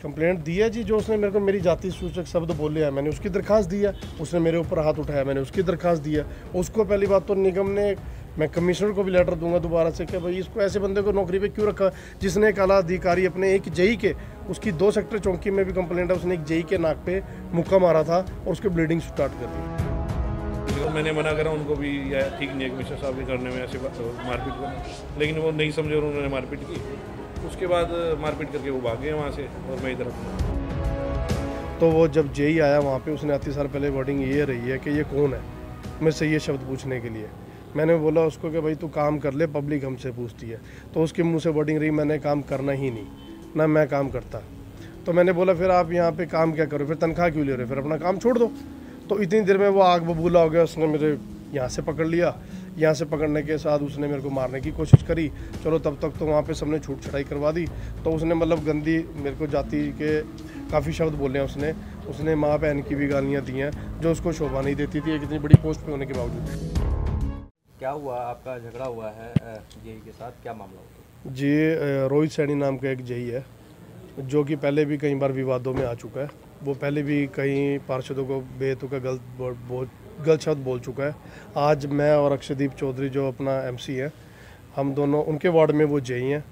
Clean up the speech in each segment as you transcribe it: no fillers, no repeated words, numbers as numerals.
Complaint दी है जी। जो उसने मेरे को मेरी जाति सूचक शब्द बोले हैं, मैंने उसकी दरखास्त दी है। उसने मेरे ऊपर हाथ उठाया, मैंने उसकी दरखास्त दी है। उसको पहली बात तो निगम ने, मैं कमिश्नर को भी लेटर दूंगा दोबारा से कि भाई इसको ऐसे बंदे को नौकरी पे क्यों रखा जिसने एक आला अधिकारी अपने एक जेई के, उसकी 2 सेक्टर चौकी में भी कंप्लेंट है, उसने एक जेई के नाक पे मुक्का मारा था और उसकी ब्लीडिंग स्टार्ट कर दी। मैंने मना करा उनको भी, या ठीक नहीं है कमिश्नर साहब के करने में ऐसे मारपीट करना, लेकिन वो नहीं समझे और उन्होंने मारपीट की। उसके बाद मारपीट करके वो भाग गए वहाँ से और मैं इधर। तो वो जब जेई आया वहाँ पे, उसने आते साल पहले वर्डिंग ये रही है कि ये कौन है, मेरे से ये शब्द पूछने के लिए। मैंने बोला उसको कि भाई तू काम कर ले, पब्लिक हमसे पूछती है। तो उसके मुंह से वर्डिंग रही मैंने काम करना ही नहीं, ना मैं काम करता। तो मैंने बोला फिर आप यहाँ पे काम क्या करो, फिर तनख्वाह क्यों ले रहे हो, फिर अपना काम छोड़ दो। तो इतनी देर में वो आग बबूला हो गया, उसने मेरे यहाँ से पकड़ लिया। यहाँ से पकड़ने के साथ उसने मेरे को मारने की कोशिश करी। चलो तब तक तो वहाँ पे सबने छूट छड़ाई करवा दी। तो उसने मतलब गंदी मेरे को जाति के काफ़ी शब्द बोले हैं। उसने माँ बहन की भी गालियाँ दी हैं जो उसको शोभा नहीं देती थी एक इतनी बड़ी पोस्ट पे होने के बावजूद। क्या हुआ, आपका झगड़ा हुआ है जेई के साथ, क्या मामला होता जी, रोहित सैनी नाम का एक जेई है जो कि पहले भी कई बार विवादों में आ चुका है। वो पहले भी कई पार्षदों को बेतुका गलत शब्द बोल चुका है। आज मैं और अक्षयदीप चौधरी जो अपना एमसी है, हम दोनों उनके वार्ड में वो जेई हैं।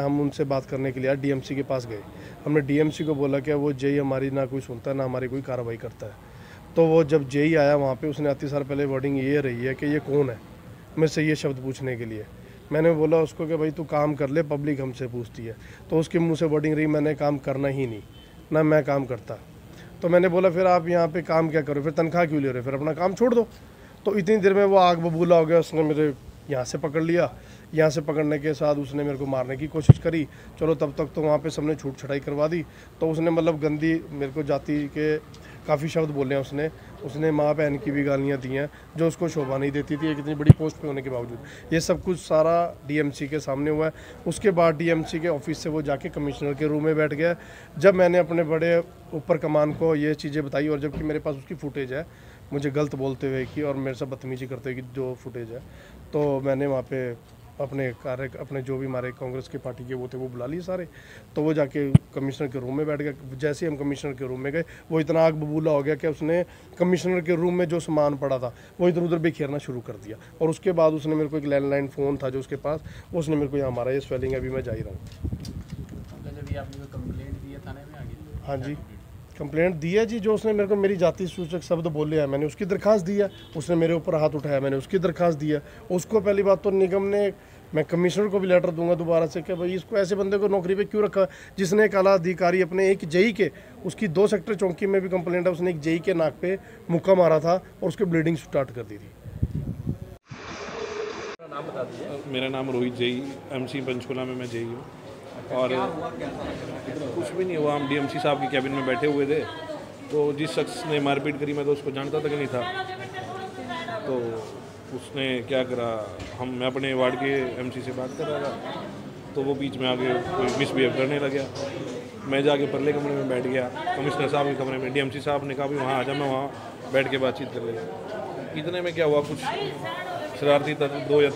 हम उनसे बात करने के लिए डीएमसी के पास गए। हमने डीएमसी को बोला कि वो जेई हमारी ना कोई सुनता है ना हमारी कोई कार्रवाई करता है। तो वो जब जेई आया वहाँ पे, उसने आते साल पहले वर्डिंग ये रही है कि ये कौन है, मेरे से ये शब्द पूछने के लिए। मैंने बोला उसको कि भाई तू काम कर ले, पब्लिक हमसे पूछती है। तो उसके मुंह से वर्डिंग रही मैंने काम करना ही नहीं, ना मैं काम करता। तो मैंने बोला फिर आप यहाँ पे काम क्या करो, फिर तनख्वाह क्यों ले रहे हो, फिर अपना काम छोड़ दो। तो इतनी देर में वो आग बबूला हो गया, उसने मेरे यहाँ से पकड़ लिया। यहाँ से पकड़ने के साथ उसने मेरे को मारने की कोशिश करी। चलो तब तक तो वहाँ पे सबने छूट छड़ाई करवा दी। तो उसने मतलब गंदी मेरे को जाति के काफ़ी शब्द बोले हैं। उसने माँ बहन की भी गालियाँ दी हैं जो उसको शोभा नहीं देती थी एक इतनी बड़ी पोस्ट पे होने के बावजूद। ये सब कुछ सारा डीएमसी के सामने हुआ है। उसके बाद डीएमसी के ऑफिस से वो जाके कमिश्नर के रूम में बैठ गया। जब मैंने अपने बड़े ऊपर कमान को ये चीज़ें बताई और जबकि मेरे पास उसकी फुटेज है, मुझे गलत बोलते हुए की और मेरे से बदतमीजी करते हुए की जो फुटेज है, तो मैंने वहाँ पे अपने जो भी हमारे कांग्रेस की पार्टी के वो थे वो बुला लिए सारे। तो वो जाके कमिश्नर के रूम में बैठ गया। जैसे ही हम कमिश्नर के रूम में गए, वो इतना आग बबूला हो गया कि उसने कमिश्नर के रूम में जो सामान पड़ा था वो इधर उधर बिखेरना शुरू कर दिया। और उसके बाद उसने मेरे को एक लैंडलाइन फ़ोन था जो उसके पास, उसने मेरे को यहाँ मारा। ये स्वेलिंग है, अभी मैं जा ही रहा हूँ। हाँ जी, कंप्लेंट दी है जी। जो उसने मेरे को मेरी जाति सूचक शब्द बोले हैं, मैंने उसकी दरखास्त दी है। उसने मेरे ऊपर हाथ उठाया, मैंने उसकी दरखास्त दी है। उसको पहली बात तो निगम ने, मैं कमिश्नर को भी लेटर दूंगा दोबारा से कि भाई इसको ऐसे बंदे को नौकरी पे क्यों रखा जिसने एक आला अधिकारी अपने एक जेई के, उसकी 2 सेक्टर चौकी में भी कंप्लेंट है, उसने एक जेई के नाक पे मुक्का मारा था और उसकी ब्लीडिंग स्टार्ट कर दी थी। नाम बता दीजिए। मेरा नाम रोहित जेई, एमसी पंचकुला में मैं जेई हूँ। और कुछ भी नहीं हुआ, हम डीएमसी साहब के कैबिन में बैठे हुए थे। तो जिस शख्स ने मारपीट करी मैं तो उसको जानता तक नहीं था। तो उसने क्या करा, मैं अपने वार्ड के एमसी से बात कर रहा था, तो वो बीच में आके कोई मिसबिहेव करने लग गया। मैं जाके परले कमरे में बैठ गया, कमिश्नर साहब के कमरे में। डीएमसी साहब ने कहा भी वहाँ आ जा, मैं वहाँ बैठ के बातचीत कर लेगा। इतने में क्या हुआ, कुछ शरारती तत्व 2 या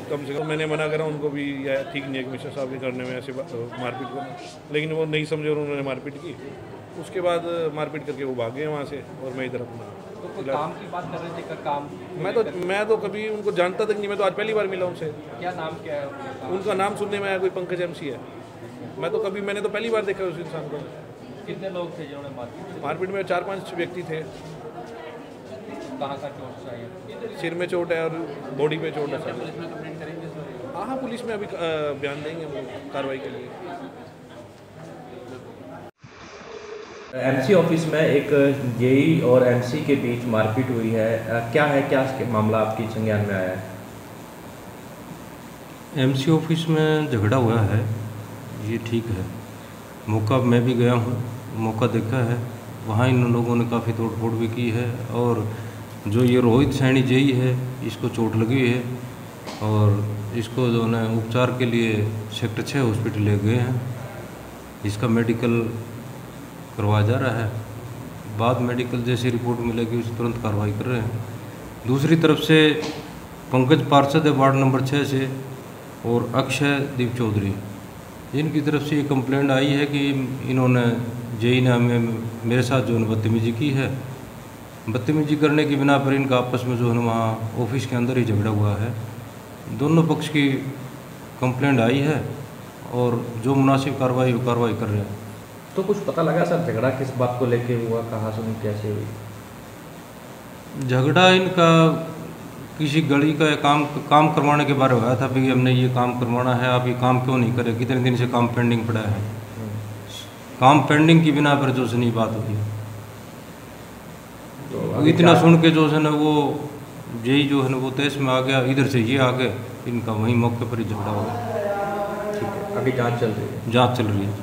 कम से कम, मैंने मना करा उनको भी, या ठीक नहीं है कमिश्नर साहब के करने में ऐसे मारपीट करना, लेकिन वो नहीं समझे और उन्होंने मारपीट की। उसके बाद मारपीट करके वो भाग गए वहाँ से और मैं इधर अपना। तो कोई काम की बात कर रहे थे, काम मैं तो कभी उनको जानता तक नहीं, मैं तो आज पहली बार मिला उनसे। क्या नाम क्या है उनका नाम सुनने में आया, कोई पंकज एमसी है। मैंने तो पहली बार देखा उस इंसान को। कितने लोग थे जिन्होंने मारपीट में 4-5 व्यक्ति थे। कहाँ का चोट चाहिए? सिर में चोट है और बॉडी पे चोट है। पुलिस में कंप्लेंट करेंगे? हाँ, पुलिस में अभी बयान देंगे हम लोग कार्रवाई के लिए। एमसी ऑफिस में एक जेई और एमसी के बीच मारपीट हुई है, क्या मामला आपकी संज्ञान में आया है? एमसी ऑफिस में झगड़ा हुआ है, ये ठीक है। मौका मैं भी गया हूँ, मौका देखा है। वहाँ इन लोगों ने काफ़ी तोड़फोड़ भी की है। और जो ये रोहित सैनी जेई है, इसको चोट लगी है और इसको जो है उपचार के लिए सेक्टर 6 हॉस्पिटल ले गए हैं। इसका मेडिकल करवाया जा रहा है। बाद मेडिकल जैसी रिपोर्ट मिलेगी उस तुरंत कार्रवाई कर रहे हैं। दूसरी तरफ से पंकज पार्षद है वार्ड नंबर 6 से, और अक्षय दीप चौधरी, इनकी तरफ से ये कंप्लेंट आई है कि इन्होंने जेई ने हमें मेरे साथ जो है बदतमीजी की है। बदतमीजी करने की बिना पर इनका आपस में जो है वहाँ ऑफिस के अंदर ही झगड़ा हुआ है। दोनों पक्ष की कंप्लेंट आई है और जो मुनासिब कार्रवाई वो कार्रवाई कर रहे हैं। तो कुछ पता लगा सर झगड़ा किस बात को लेके हुआ, कहाँ से कैसे हुई? झगड़ा इनका किसी गली का काम करवाने के बारे में आया था कि हमने ये काम करवाना है, आप ये काम क्यों नहीं करे, कितने दिन से काम पेंडिंग पड़ा है। काम पेंडिंग की बिना पर जो से नहीं बात हुई। तो इतना सुन के जो है ना वो जेई जो है ना वो तेज में आ गया, इधर से ये आ गए, इनका वहीं मौके पर ही झगड़ा हो गया। ठीक है, अभी जांच चल रही है। जांच चल रही है।